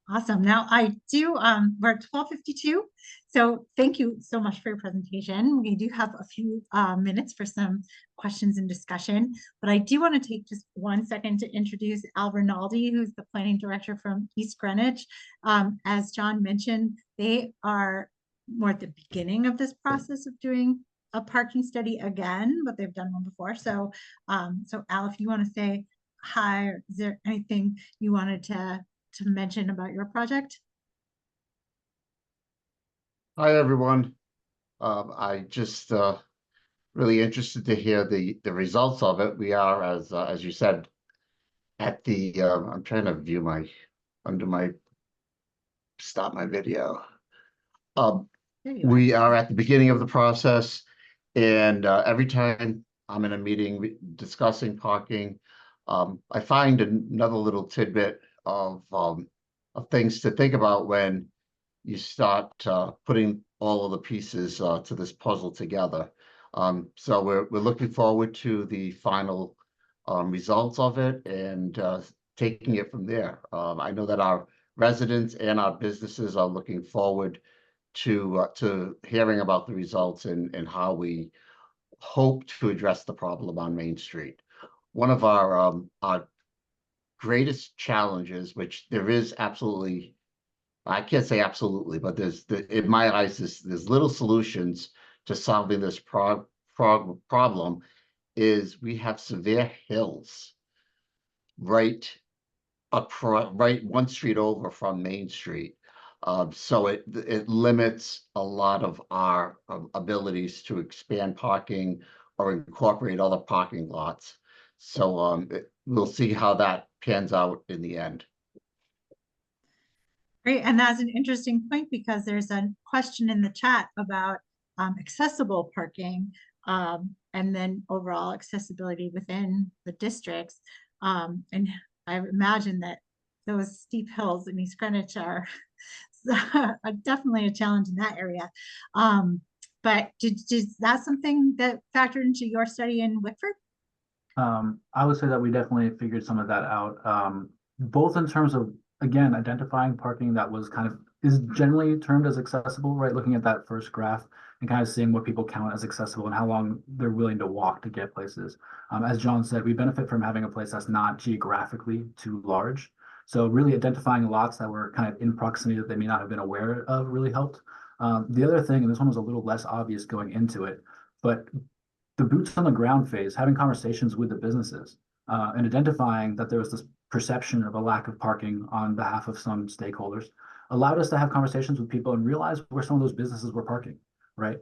Awesome. Now I do, we're at 12:52. So thank you so much for your presentation. We do have a few minutes for some questions and discussion, but I do want to take just 1 second to introduce Al Rinaldi, who's the planning director from East Greenwich. As John mentioned, they are more at the beginning of this process of doing a parking study again, but they've done one before. So, so Al, if you want to say hi, or is there anything you wanted to mention about your project? Hi, everyone. I just really interested to hear the results of it. We are, as you said, at the I'm trying to view stop my video. We are at the beginning of the process, and every time I'm in a meeting discussing parking, I find another little tidbit of things to think about when you start putting all of the pieces to this puzzle together. So we're looking forward to the final results of it and taking it from there. I know that our residents and our businesses are looking forward to hearing about the results and how we hope to address the problem on Main Street. One of our greatest challenges, which there is absolutely, I can't say absolutely, but in my eyes, there's little solutions to solving this problem, is we have severe hills right 1 street over from Main Street. So it limits a lot of our abilities to expand parking or incorporate other parking lots. So we'll see how that pans out in the end. Great, and that's an interesting point because there's a question in the chat about accessible parking and then overall accessibility within the districts. And I imagine that those steep hills in East Greenwich are definitely a challenge in that area. But is that something that factored into your study in Wickford? I would say that we definitely figured some of that out, both in terms of, again, identifying parking that was is generally termed as accessible, right? Looking at that first graph and kind of seeing what people count as accessible and how long they're willing to walk to get places. As John said, we benefit from having a place that's not geographically too large. So really identifying lots that were kind of in proximity that they may not have been aware of really helped. The other thing, and this one was a little less obvious going into it, but the boots on the ground phase, having conversations with the businesses and identifying that there was this perception of a lack of parking on behalf of some stakeholders allowed us to have conversations with people and realize where some of those businesses were parking, right?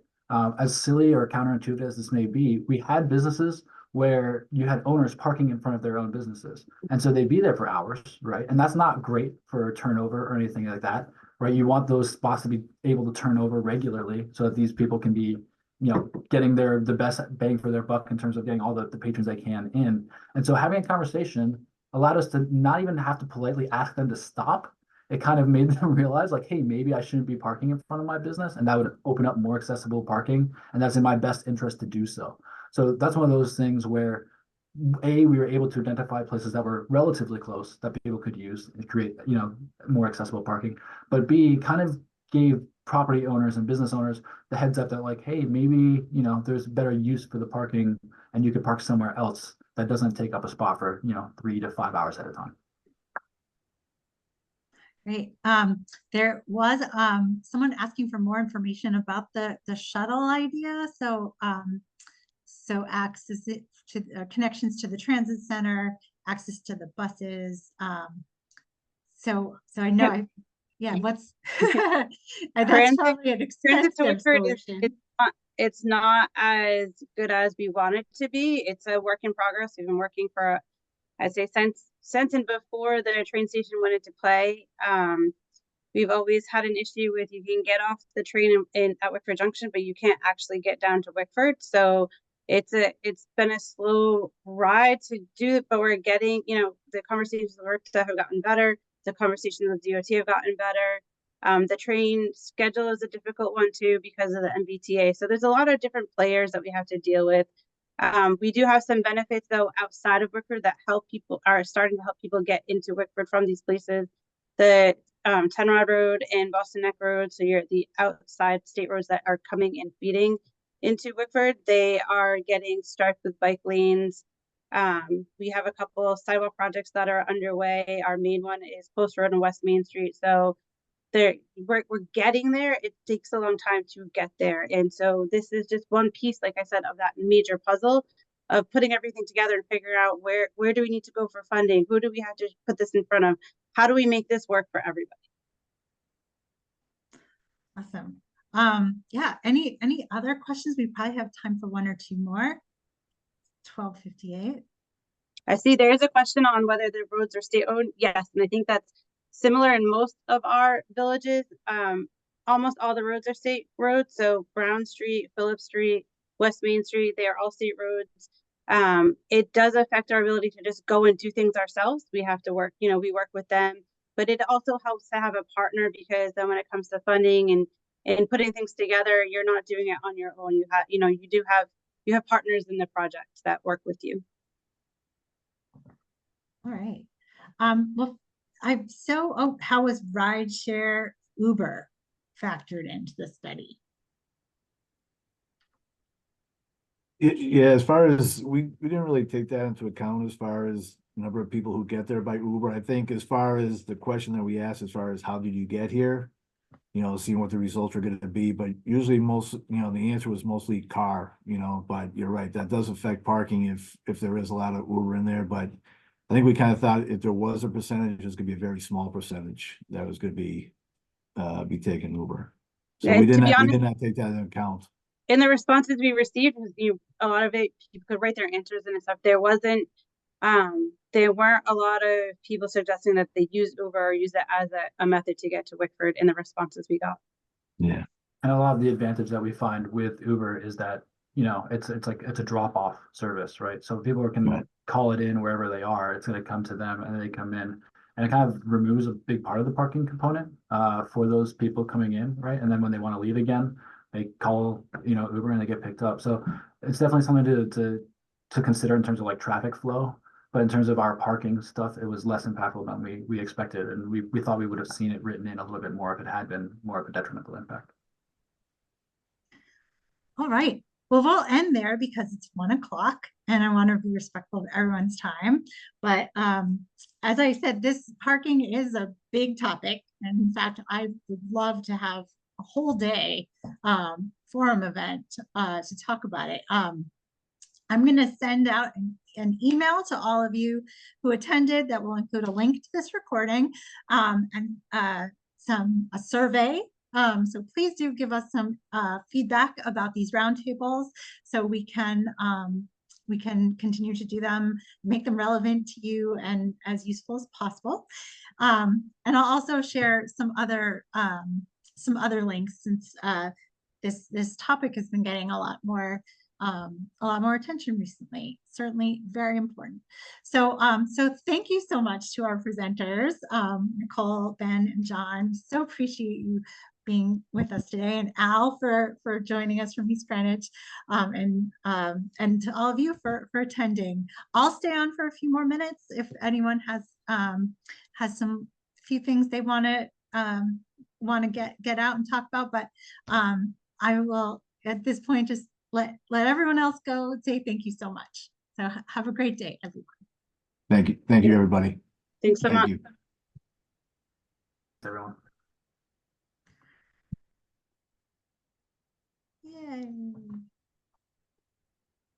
As silly or counterintuitive as this may be, we had businesses where you had owners parking in front of their own businesses. And so they'd be there for hours, right? And that's not great for turnover or anything like that, right? You want those spots to be able to turn over regularly so that these people can be, getting the best bang for their buck in terms of getting all the patrons they can in. And so having a conversation allowed us to not even have to politely ask them to stop. It kind of made them realize, like, hey, maybe I shouldn't be parking in front of my business, and that would open up more accessible parking, and that's in my best interest to do so. So that's one of those things where, A, we were able to identify places that were relatively close that people could use and create, more accessible parking, but B, kind of gave property owners and business owners the heads up that, like, hey, maybe, there's better use for the parking and you could park somewhere else that doesn't take up a spot for, 3 to 5 hours at a time. Great. There was someone asking for more information about the shuttle idea. So so access to connections to the transit center, access to the buses. So I know. Yeah, You- what's, that's Transit- probably an Transit to expensive Wickford solution. it's not as good as we want it to be. It's a work in progress. We've been working for, I'd say, since and before the train station went into play. We've always had an issue with you can get off the train in at Wickford Junction, but you can't actually get down to Wickford. So it's been a slow ride to do it, but we're getting, the conversations with work staff have gotten better. The conversations with DOT have gotten better. The train schedule is a difficult one too because of the MBTA. So there's a lot of different players that we have to deal with. We do have some benefits though outside of Wickford that are starting to help people get into Wickford from these places. The Ten Rod Road and Boston Neck Road, so you're the outside state roads that are coming and feeding into Wickford, they are getting striped with bike lanes. We have a couple of sidewalk projects that are underway. Our main one is Post Road and West Main Street. So we're getting there. It takes a long time to get there. And so this is just one piece, like I said, of that major puzzle of putting everything together and figuring out where do we need to go for funding? Who do we have to put this in front of? How do we make this work for everybody? Awesome. Yeah, any other questions? We probably have time for one or two more. 12:58. I see there's a question on whether the roads are state-owned. Yes, and I think that's similar in most of our villages. Almost all the roads are state roads. So Brown Street, Phillip Street, West Main Street, they are all state roads. It does affect our ability to just go and do things ourselves. We have to work, we work with them, but it also helps to have a partner because then when it comes to funding and putting things together, you're not doing it on your own. You have partners in the project that work with you. All right. Well, how was rideshare Uber factored into the study? Yeah, as far as we didn't really take that into account as far as the number of people who get there by Uber. I think as far as the question that we asked, as far as how did you get here, seeing what the results are going to be, but usually the answer was mostly car, but you're right, that does affect parking if there is a lot of Uber in there, but I think we kind of thought if there was a percentage, it was going to be a very small percentage that was going to be taking Uber. So And we did to be honest, not take that into account. in the responses we received, a lot of it, people could write their answers and stuff. There weren't a lot of people suggesting that they use Uber or use it as a method to get to Wickford in the responses we got. Yeah. And a lot of the advantage that we find with Uber is that, it's a drop-off service, right? So people can Right. call it in wherever they are. It's going to come to them and they come in. And it kind of removes a big part of the parking component for those people coming in, right? And then when they want to leave again, they call, Uber and they get picked up. So it's definitely something to consider in terms of like traffic flow. But in terms of our parking stuff, it was less impactful than we expected. And we thought we would have seen it written in a little bit more if it had been more of a detrimental impact. All right. Well, we'll end there because it's 1 o'clock and I want to be respectful of everyone's time. But as I said, this parking is a big topic. And in fact, I would love to have a whole day forum event to talk about it. I'm going to send out an email to all of you who attended that will include a link to this recording and a survey. So please do give us some feedback about these roundtables so we can continue to do them, make them relevant to you and as useful as possible. And I'll also share some other links since this topic has been getting a lot more attention recently. Certainly very important. So thank you so much to our presenters, Nicole, Ben, and John. So appreciate you being with us today, and Al for joining us from East Greenwich, and to all of you for attending. I'll stay on for a few more minutes if anyone has some few things they want to get out and talk about, but I will at this point just let everyone else go. Say thank you so much. So have a great day, everyone. Thank you, everybody. Thanks so much. Thank you. Everyone.